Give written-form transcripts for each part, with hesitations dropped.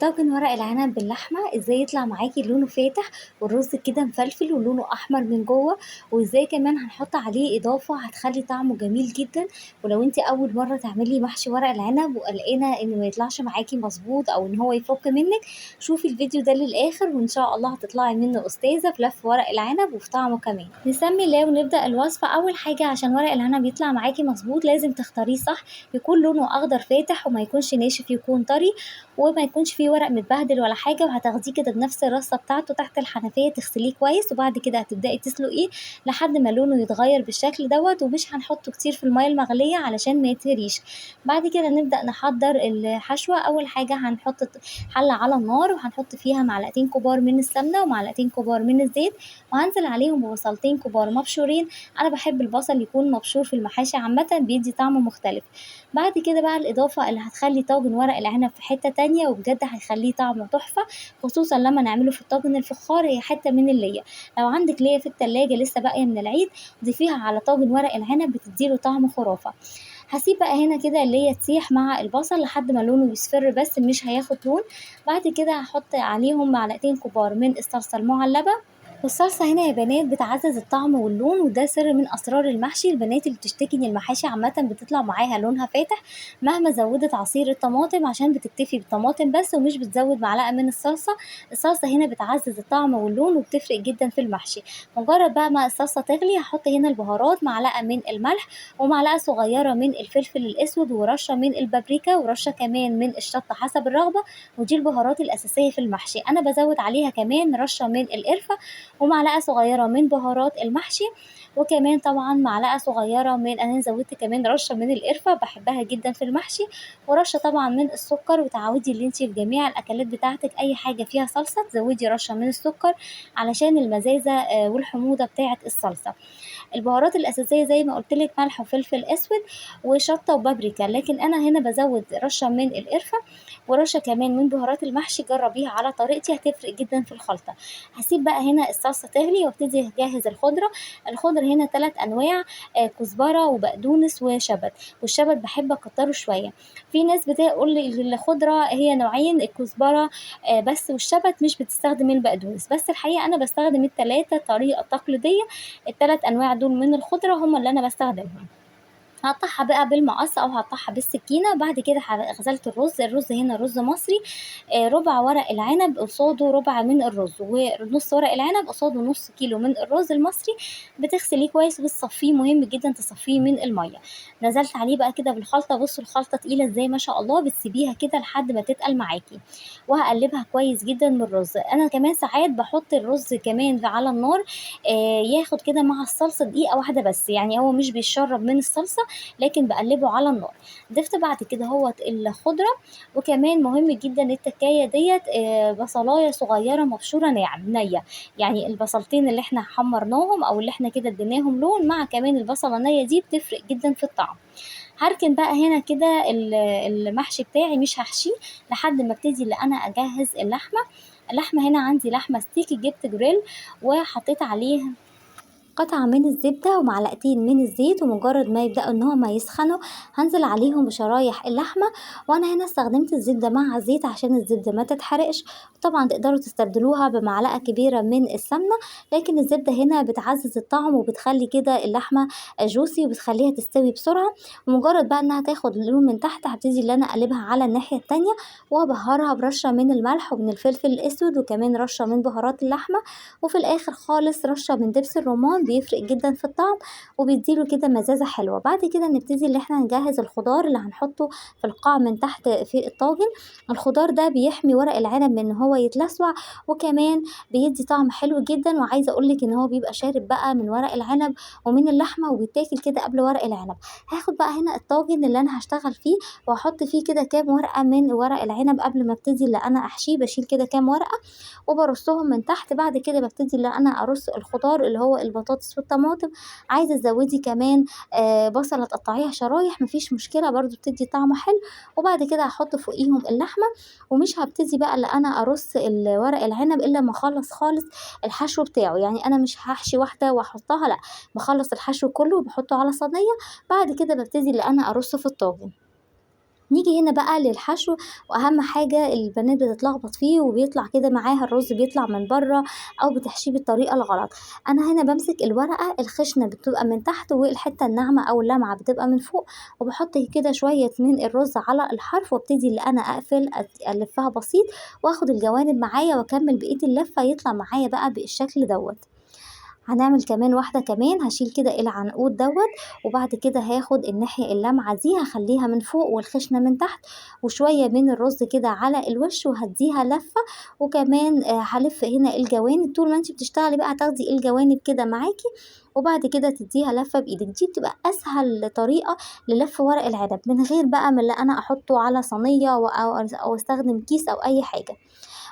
طاجن ورق العنب باللحمة ازاي يطلع معاكي لونه فاتح والرز كده مفلفل ولونه احمر من جوه، وازاي كمان هنحط عليه اضافة هتخلي طعمه جميل جدا. ولو انت اول مرة تعملي محشي ورق العنب وقلقانة ان ما يطلعش معاكي مظبوط او ان هو يفك منك، شوفي الفيديو ده للاخر وان شاء الله هتطلعي منه استاذة في لف ورق العنب وفي طعمه كمان. نسمي الله ونبدأ الوصفة. اول حاجة عشان ورق العنب يطلع معاكي مظبوط لازم تختاريه صح، يكون لونه اخضر فاتح وما يكونش ناشف، يكون طري وما يكونش فيه ورق متبهدل ولا حاجة. وهتاخديه كده بنفس الرصة بتاعته تحت الحنفية تغسليه كويس، وبعد كده هتبدأي تسلقيه لحد ما لونه يتغير بالشكل دوت، ومش هنحطه كتير في المية المغلية علشان ما يتهريش. بعد كده نبدأ نحضر الحشوة. أول حاجة هنحط حلة على النار وهنحط فيها معلقتين كبار من السمنة ومعلقتين كبار من الزيت، وهنزل عليهم ببصلتين كبار مبشورين. أنا بحب البصل يكون مبشور في المحاشي عامة، بيدي طعم مختلف. بعد كده بقى الإضافة اللي هتخلي طاجن ورق العنب في حتة تانية وبجد هيخليه طعمه تحفة، خصوصا لما نعمله في الطاجن الفخار، هي حتة من اللية. لو عندك ليا في التلاجة لسه باقية من العيد ضيفيها على طاجن ورق العنب بتديله طعم خرافة. هسيب بقى هنا كده اللية تسيح مع البصل لحد ما لونه يصفر بس مش هياخد لون. بعد كده هحط عليهم معلقتين كبار من الصلصة المعلبة. والصلصة هنا يا بنات بتعزز الطعم واللون، وده سر من أسرار المحشي. البنات اللي بتشتكي إن المحاشي عامة بتطلع معاها لونها فاتح مهما زودت عصير الطماطم، عشان بتكتفي بالطماطم بس ومش بتزود معلقة من الصلصة. الصلصة هنا بتعزز الطعم واللون وبتفرق جدا في المحشي. مجرد بقى ما الصلصة تغلي هحط هنا البهارات، معلقة من الملح ومعلقة صغيرة من الفلفل الأسود ورشة من البابريكا ورشة كمان من الشطة حسب الرغبة. ودي البهارات الأساسية في المحشي. أنا بزود عليها كمان رشة من القرفة ومعلقة صغيرة من بهارات المحشي، وكمان طبعا معلقة صغيرة من، أنا زودت كمان رشة من القرفة بحبها جدا في المحشي، ورشة طبعا من السكر. وتعودي اللي انتي في جميع الأكلات بتاعتك أي حاجة فيها صلصة تزودي رشة من السكر علشان المزازة والحموضة بتاعة الصلصة. البهارات الأساسية زي ما قلت لك ملح وفلفل أسود وشطة وبابريكا، لكن أنا هنا بزود رشة من القرفة ورشة كمان من بهارات المحشي. جربيها على طريقتي هتفرق جدا في الخلطة. هسيب بقى هنا الصلصة تغلي وابتدي أجهز الخضرة. الخضرة هنا 3 أنواع، كزبرة وبقدونس وشبت. والشبت بحب أكتره شوية. في ناس بتقول لي الخضرة هي نوعين، الكزبرة بس، والشبت مش بتستخدم البقدونس بس. الحقيقة أنا بستخدم التلاتة طريقة تقليدية. ال3 أنواع دول من الخضرة هم اللي أنا بستخدمهم. هقطعها بقى بالمقص او هقطعها بالسكينه. بعد كده غسلت الرز هنا رز مصري، ربع ورق العنب قصاده ربع من الرز، ونص ورق العنب قصاده نص كيلو من الرز المصري. بتغسليه كويس وتصفيه، مهم جدا تصفيه من الميه. نزلت عليه بقى كده بالخلطه. بصوا الخلطه تقيله ازاي ما شاء الله، بتسيبيها كده لحد ما تتقل معاكي، وهقلبها كويس جدا من الرز. انا كمان ساعات بحط الرز كمان على النار ياخد كده مع الصلصه دقيقه واحده بس، يعني هو مش بيشرب من الصلصه لكن بقلبه على النار. ضفت بعد كده هو الخضرة. وكمان مهم جدا التكاية ديت بصلاية صغيرة مبشورة نية، يعني البصلتين اللي احنا حمرناهم او اللي احنا كده اديناهم لون مع كمان البصلة النية دي بتفرق جدا في الطعم. هركن بقى هنا كده المحشي بتاعي، مش هحشيه لحد ما ابتدي اللي انا اجهز اللحمة. اللحمة هنا عندي لحمة ستيكي جبت جريل وحطيت عليه قطعة من الزبدة ومعلقتين من الزيت، ومجرد ما يبدأوا ان هما يسخنوا هنزل عليهم بشرايح اللحمة. وانا هنا استخدمت الزبدة مع الزيت عشان الزبدة ما تتحرقش. طبعا تقدروا تستبدلوها بمعلقة كبيرة من السمنة، لكن الزبدة هنا بتعزز الطعم وبتخلي كده اللحمة جوسي وبتخليها تستوي بسرعة. ومجرد بقى انها تاخد لون من تحت هبتدي ان انا اقلبها على الناحية التانية وابهرها برشة من الملح ومن الفلفل الاسود وكمان رشة من بهارات اللحمة، وفي الاخر خالص رشة من دبس الرمان بيفرق جدا في الطعم وبيديله كده مزازة حلوة. بعد كده نبتدي اللي احنا نجهز الخضار اللي هنحطه في القاع من تحت في الطاجن. الخضار ده بيحمي ورق العنب من ان هو يتلسوع، وكمان بيدي طعم حلو جدا. وعايزة اقولك ان هو بيبقى شارب بقى من ورق العنب ومن اللحمة وبيتاكل كده قبل ورق العنب. هاخد بقى هنا الطاجن اللي انا هشتغل فيه واحط فيه كده كام ورقة من ورق العنب قبل ما ابتدي اللي انا احشيه. بشيل كده كام ورقة وبرصهم من تحت. بعد كده ببتدي اللي انا ارص الخضار اللي هو البطاطس والطماطم. عايزه تزودي كمان بصله تقطعيها شرايح مفيش مشكله برضو بتدي طعم حلو. وبعد كده هحط فوقيهم اللحمه. ومش هبتدي بقى اللي انا ارص ورق العنب الا ما اخلص خالص الحشو بتاعه، يعني انا مش هحشي واحده واحطها، لا، بخلص الحشو كله وبحطه على صينيه. بعد كده ببتدي اللي انا ارصه في الطاجن. نيجي هنا بقى للحشو، واهم حاجة البنات بتتلخبط فيه وبيطلع كده معاها الرز بيطلع من بره او بتحشيه بالطريقة الغلط. انا هنا بمسك الورقة الخشنة بتبقى من تحت والحتة الناعمة او اللمعة بتبقى من فوق، وبحط كده شوية من الرز على الحرف وابتدي اللي انا اقفل الفها بسيط، واخد الجوانب معايا واكمل بقية اللفة يطلع معايا بقى بالشكل دوت. هنعمل كمان واحدة كمان، هشيل كده العنقود دوت، وبعد كده هاخد الناحية اللمعة دي هخليها من فوق والخشنة من تحت، وشوية من الرز كده على الوش وهديها لفة. وكمان هلف هنا الجوانب، طول ما انتي بتشتغلي بقى هتاخدي الجوانب كده معاكي، وبعد كده تديها لفة بإيدك. دي بتبقى أسهل طريقة للف ورق العنب، من غير بقى من اللي أنا أحطه على صينية أو أستخدم كيس أو أي حاجة.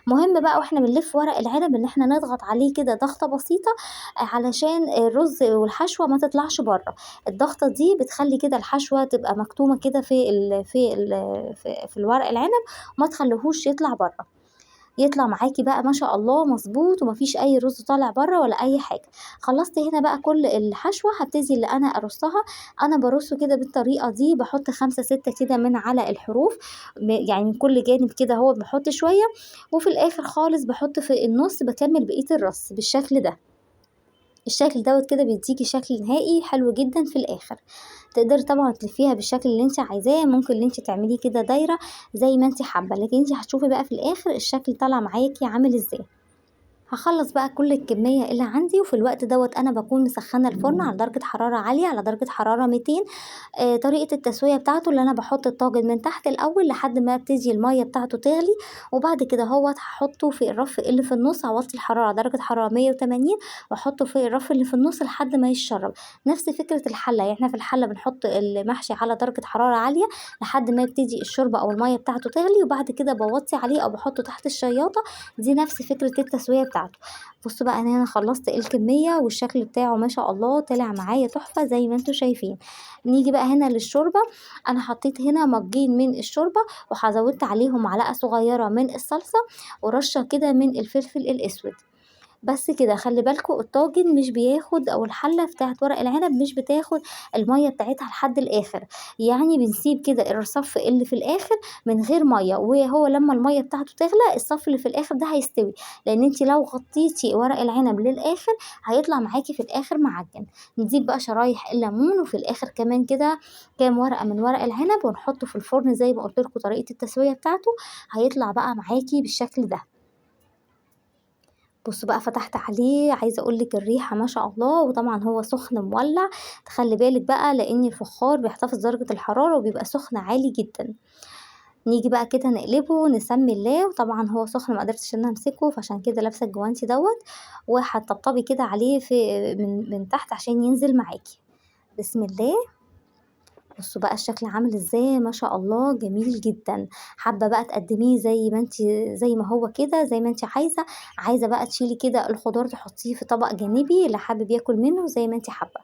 مهم بقى واحنا بنلف ورق العنب ان احنا نضغط عليه كده ضغطة بسيطة، علشان الرز والحشوة ما تطلعش بره. الضغطة دي بتخلي كده الحشوة تبقى مكتومة كده في الورق العنب، وما تخليهوش يطلع بره. يطلع معاكي بقى ما شاء الله مظبوط ومفيش اي رز طالع بره ولا اي حاجه. خلصت هنا بقى كل الحشوه، هبتدي اللي انا ارصها. انا برصه كده بالطريقه دي، بحط 5 6 كده من على الحروف، يعني من كل جانب كده هو بحط شويه، وفي الاخر خالص بحط في النص بكمل بقيه الرص بالشكل ده. الشكل دوت كده بيديكي شكل نهائي حلو جدا في الاخر. تقدري طبعا تلفيها بالشكل اللي انت عايزاه، ممكن اللي انت تعمليه كده دايره زي ما انت حابه، لكن انت هتشوفي بقى في الاخر الشكل طالع معاكي عامل ازاي. هخلص بقى كل الكمية اللي عندي، وفي الوقت دوت انا بكون مسخنة الفرن على درجة حرارة عالية، على درجة حرارة 200. طريقة التسوية بتاعته اللي أنا باحط الطاجن من تحت الأول لحد ما ابتدي المَيّة بتاعته تغلي، وبعد كده هاخده في الرف اللي في النُص، أوطّي الحرارة على درجة حرارة 180 وأحطه في الرف اللي في النُص لحد ما يتشرب. نفس فكرة الحلة، يعني إحنا في الحلة بنحط المحشي على درجة حرارة عالية لحد ما يبتدي الشوربة أو المَيّة بتاعته تغلي، وبعد كده باوطّي عليه أو باحطه تحت الشياطة. دي نفس فكرة التسوية بتاعته. بُصّوا بقى أنا هنا خلّصت الكمية والشكل بتاعه ما شاء الله طلع معايا تحفة زي ما أنتم شايفين. نيجي بقى هنا للشوربة. أنا حطيت هنا مَجّين من الشوربة، زوّدت عليهم معلقة صغيرة من الصلصة، ورشة كده من الفلفل الأسود. بس كده خلّي بالكم الطاجن مش بياخد أو الحلة بتاعة ورق العنب مش بتاخد المَيّة بتاعتها لحد الآخر، يعني بنسيب كده الصَف اللي في الآخر من غير مَيّة، وهو لمّا المَيّة بتاعته تغلى الصَف اللي في الآخر ده هيستوي، لإن أنتِ لو غطيتِ ورق العنب للآخر هيطلع معاكِ في الآخر معجّن. نضيف بقى شرايح الليمون، وفي الآخر كمان كده كام ورقة من ورق العنب ونحطه في الفرن زي ما قُلت لكم طريقة التسوية بتاعته، هيطلع بقى معاكِ بالشكل ده. بُصّوا بقى فتحت عليه، عايزة أقول لِك الريحة ما شاء الله، وطبعًا هو سُخن مولّع. تخلّي بالِك بقى لإن الفخار بيحتفظ درجة الحرارة وبيبقى سُخن عالي جدًا. نيجي بقى كده نقلبه نسمّي الله، وطبعًا هو سُخن ما قدرتش إن أنا أمسكه فعشان كده لابسة الجوانتي دوّة، وهتطبطبي كده عليه من تحت عشان ينزل معاكِ. بسم الله. بصوا بقى الشكل عامل ازاي ما شاء الله جميل جدا. حابة بقى تقدميه زي ما انت، زي ما هو كده زي ما انت عايزة بقى تشيلي كده الخضار تحطيه في طبق جانبي اللي حابب ياكل منه زي ما انت حابة.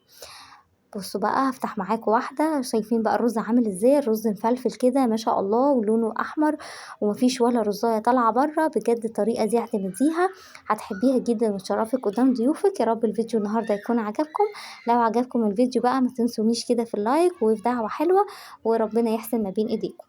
بصوا بقى هفتح معاكم واحدة، شايفين بقى الرز عامل ازاي؟ الرز مفلفل كده ما شاء الله ولونه احمر، ومفيش ولا رزاية طالعة بره. بجد الطريقة دي اعتمديها هتحبيها جدا وتشرفك قدام ضيوفك. يا رب الفيديو النهاردة يكون عجبكم. لو عجبكم الفيديو بقى ما تنسونيش كده في اللايك وفي دعوة حلوة، وربنا يحسن ما بين ايديكم.